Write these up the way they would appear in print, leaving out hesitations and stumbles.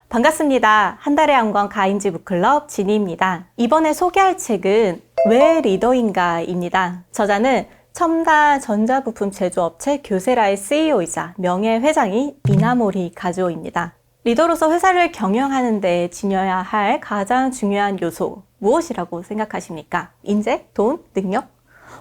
반갑습니다. 한 달의 한 권 가인지 북클럽 진희입니다. 이번에 소개할 책은 왜 리더인가입니다. 저자는 첨단 전자부품 제조업체 교세라의 CEO이자 명예회장인 이나모리 가즈오입니다. 리더로서 회사를 경영하는 데 지녀야 할 가장 중요한 요소 무엇이라고 생각하십니까? 인재, 돈, 능력?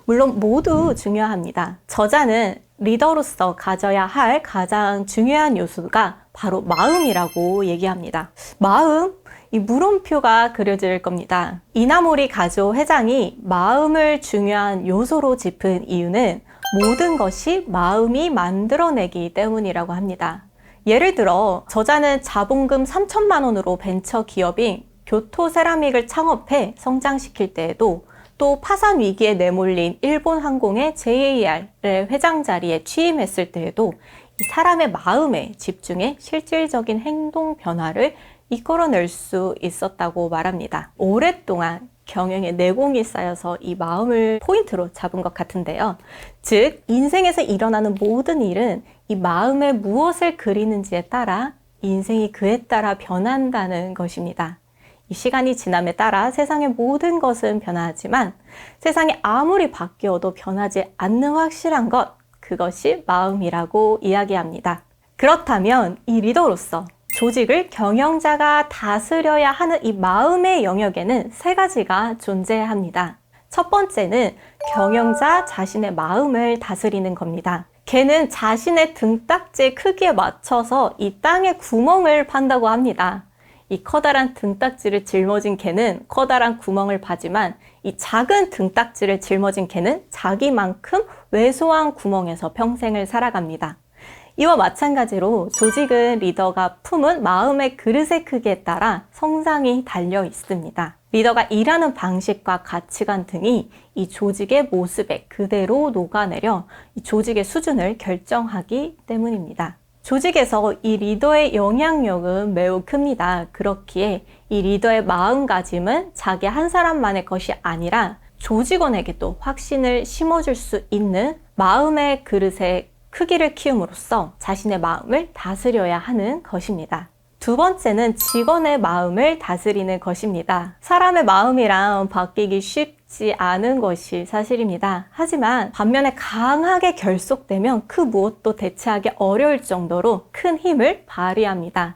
물론 모두 중요합니다. 저자는 리더로서 가져야 할 가장 중요한 요소가 바로 마음이라고 얘기합니다. 마음? 이 물음표가 그려질 겁니다. 이나모리 가즈오 회장이 마음을 중요한 요소로 짚은 이유는 모든 것이 마음이 만들어내기 때문이라고 합니다. 예를 들어 저자는 자본금 3천만 원으로 벤처 기업인 교토세라믹을 창업해 성장시킬 때에도 또 파산 위기에 내몰린 일본 항공의 JAR의 회장 자리에 취임했을 때에도 이 사람의 마음에 집중해 실질적인 행동 변화를 이끌어낼 수 있었다고 말합니다. 오랫동안 경영에 내공이 쌓여서 이 마음을 포인트로 잡은 것 같은데요. 즉, 인생에서 일어나는 모든 일은 이 마음에 무엇을 그리는지에 따라 인생이 그에 따라 변한다는 것입니다. 이 시간이 지남에 따라 세상의 모든 것은 변화하지만 세상이 아무리 바뀌어도 변하지 않는 확실한 것, 그것이 마음이라고 이야기합니다. 그렇다면 이 리더로서 조직을 경영자가 다스려야 하는 이 마음의 영역에는 세 가지가 존재합니다. 첫 번째는 경영자 자신의 마음을 다스리는 겁니다. 개는 자신의 등딱지 크기에 맞춰서 이 땅에 구멍을 판다고 합니다. 이 커다란 등딱지를 짊어진 개는 커다란 구멍을 파지만 이 작은 등딱지를 짊어진 개는 자기만큼 왜소한 구멍에서 평생을 살아갑니다. 이와 마찬가지로 조직은 리더가 품은 마음의 그릇의 크기에 따라 성장이 달려 있습니다. 리더가 일하는 방식과 가치관 등이 이 조직의 모습에 그대로 녹아내려 이 조직의 수준을 결정하기 때문입니다. 조직에서 이 리더의 영향력은 매우 큽니다. 그렇기에 이 리더의 마음가짐은 자기 한 사람만의 것이 아니라 조직원에게도 확신을 심어줄 수 있는 마음의 그릇의 크기를 키움으로써 자신의 마음을 다스려야 하는 것입니다. 두 번째는 직원의 마음을 다스리는 것입니다. 사람의 마음이란 바뀌기 쉽지 않은 것이 사실입니다. 하지만 반면에 강하게 결속되면 그 무엇도 대체하기 어려울 정도로 큰 힘을 발휘합니다.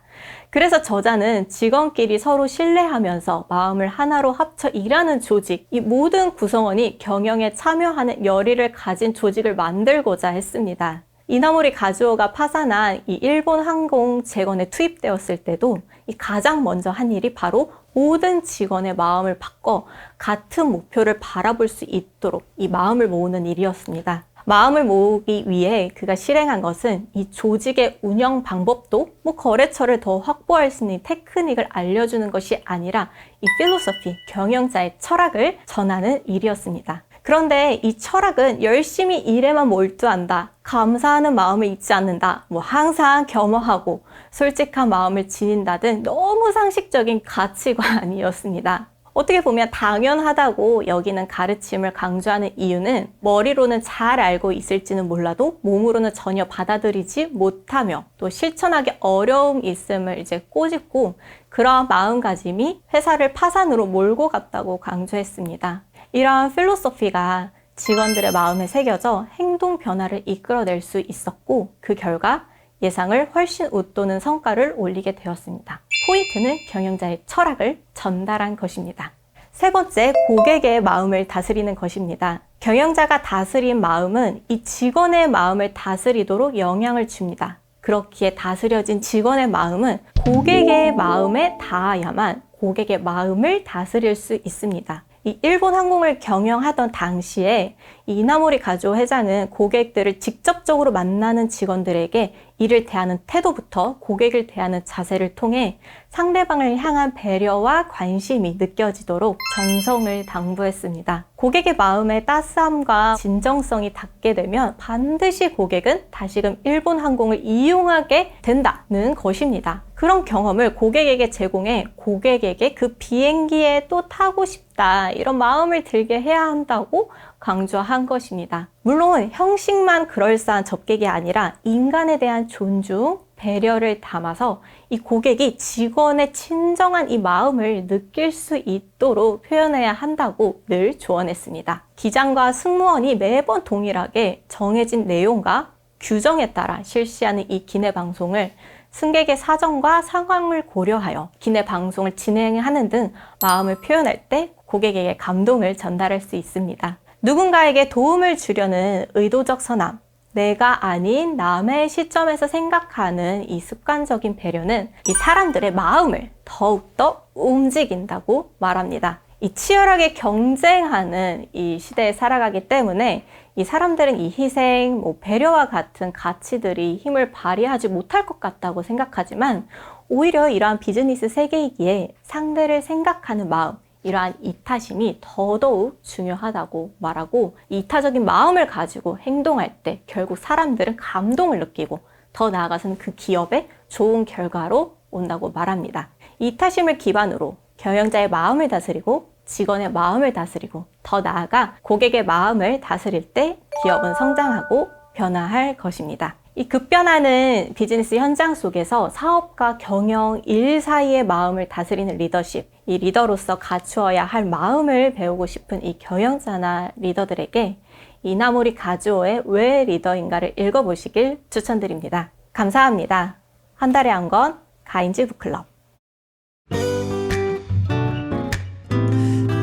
그래서 저자는 직원끼리 서로 신뢰하면서 마음을 하나로 합쳐 일하는 조직, 이 모든 구성원이 경영에 참여하는 열의를 가진 조직을 만들고자 했습니다. 이나모리 가즈오가 파산한 이 일본 항공 재건에 투입되었을 때도 이 가장 먼저 한 일이 바로 모든 직원의 마음을 바꿔 같은 목표를 바라볼 수 있도록 이 마음을 모으는 일이었습니다. 마음을 모으기 위해 그가 실행한 것은 이 조직의 운영 방법도 거래처를 더 확보할 수 있는 테크닉을 알려주는 것이 아니라 이 필로소피, 경영자의 철학을 전하는 일이었습니다. 그런데 이 철학은 열심히 일에만 몰두한다, 감사하는 마음을 잊지 않는다, 항상 겸허하고 솔직한 마음을 지닌다 등 너무 상식적인 가치관이었습니다. 어떻게 보면 당연하다고 여기는 가르침을 강조하는 이유는 머리로는 잘 알고 있을지는 몰라도 몸으로는 전혀 받아들이지 못하며 또 실천하기 어려움이 있음을 꼬집고 그러한 마음가짐이 회사를 파산으로 몰고 갔다고 강조했습니다. 이러한 필로소피가 직원들의 마음에 새겨져 행동 변화를 이끌어낼 수 있었고 그 결과 예상을 훨씬 웃도는 성과를 올리게 되었습니다. 포인트는 경영자의 철학을 전달한 것입니다. 세 번째, 고객의 마음을 다스리는 것입니다. 경영자가 다스린 마음은 이 직원의 마음을 다스리도록 영향을 줍니다. 그렇기에 다스려진 직원의 마음은 고객의 마음에 닿아야만 고객의 마음을 다스릴 수 있습니다. 이 일본 항공을 경영하던 당시에 이 이나모리 가즈오 회장은 고객들을 직접적으로 만나는 직원들에게 이를 대하는 태도부터 고객을 대하는 자세를 통해 상대방을 향한 배려와 관심이 느껴지도록 정성을 당부했습니다. 고객의 마음에 따스함과 진정성이 닿게 되면 반드시 고객은 다시금 일본 항공을 이용하게 된다는 것입니다. 그런 경험을 고객에게 제공해 고객에게 그 비행기에 또 타고 싶다, 이런 마음을 들게 해야 한다고 강조한 것입니다. 물론 형식만 그럴싸한 접객이 아니라 인간에 대한 존중, 배려를 담아서 이 고객이 직원의 친정한 이 마음을 느낄 수 있도록 표현해야 한다고 늘 조언했습니다. 기장과 승무원이 매번 동일하게 정해진 내용과 규정에 따라 실시하는 이 기내 방송을 승객의 사정과 상황을 고려하여 기내 방송을 진행하는 등 마음을 표현할 때 고객에게 감동을 전달할 수 있습니다. 누군가에게 도움을 주려는 의도적 선함, 내가 아닌 남의 시점에서 생각하는 이 습관적인 배려는 이 사람들의 마음을 더욱더 움직인다고 말합니다. 이 치열하게 경쟁하는 이 시대에 살아가기 때문에 이 사람들은 이 희생, 배려와 같은 가치들이 힘을 발휘하지 못할 것 같다고 생각하지만 오히려 이러한 비즈니스 세계이기에 상대를 생각하는 마음, 이러한 이타심이 더더욱 중요하다고 말하고 이타적인 마음을 가지고 행동할 때 결국 사람들은 감동을 느끼고 더 나아가서는 그 기업의 좋은 결과로 온다고 말합니다. 이타심을 기반으로 경영자의 마음을 다스리고 직원의 마음을 다스리고 더 나아가 고객의 마음을 다스릴 때 기업은 성장하고 변화할 것입니다. 이 급변하는 비즈니스 현장 속에서 사업과 경영, 일 사이의 마음을 다스리는 리더십, 이 리더로서 갖추어야 할 마음을 배우고 싶은 이 경영자나 리더들에게 이나모리 가즈오의 왜 리더인가를 읽어보시길 추천드립니다. 감사합니다. 한 달에 한 권 가인즈 북클럽.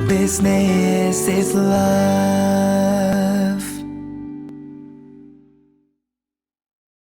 Business is life.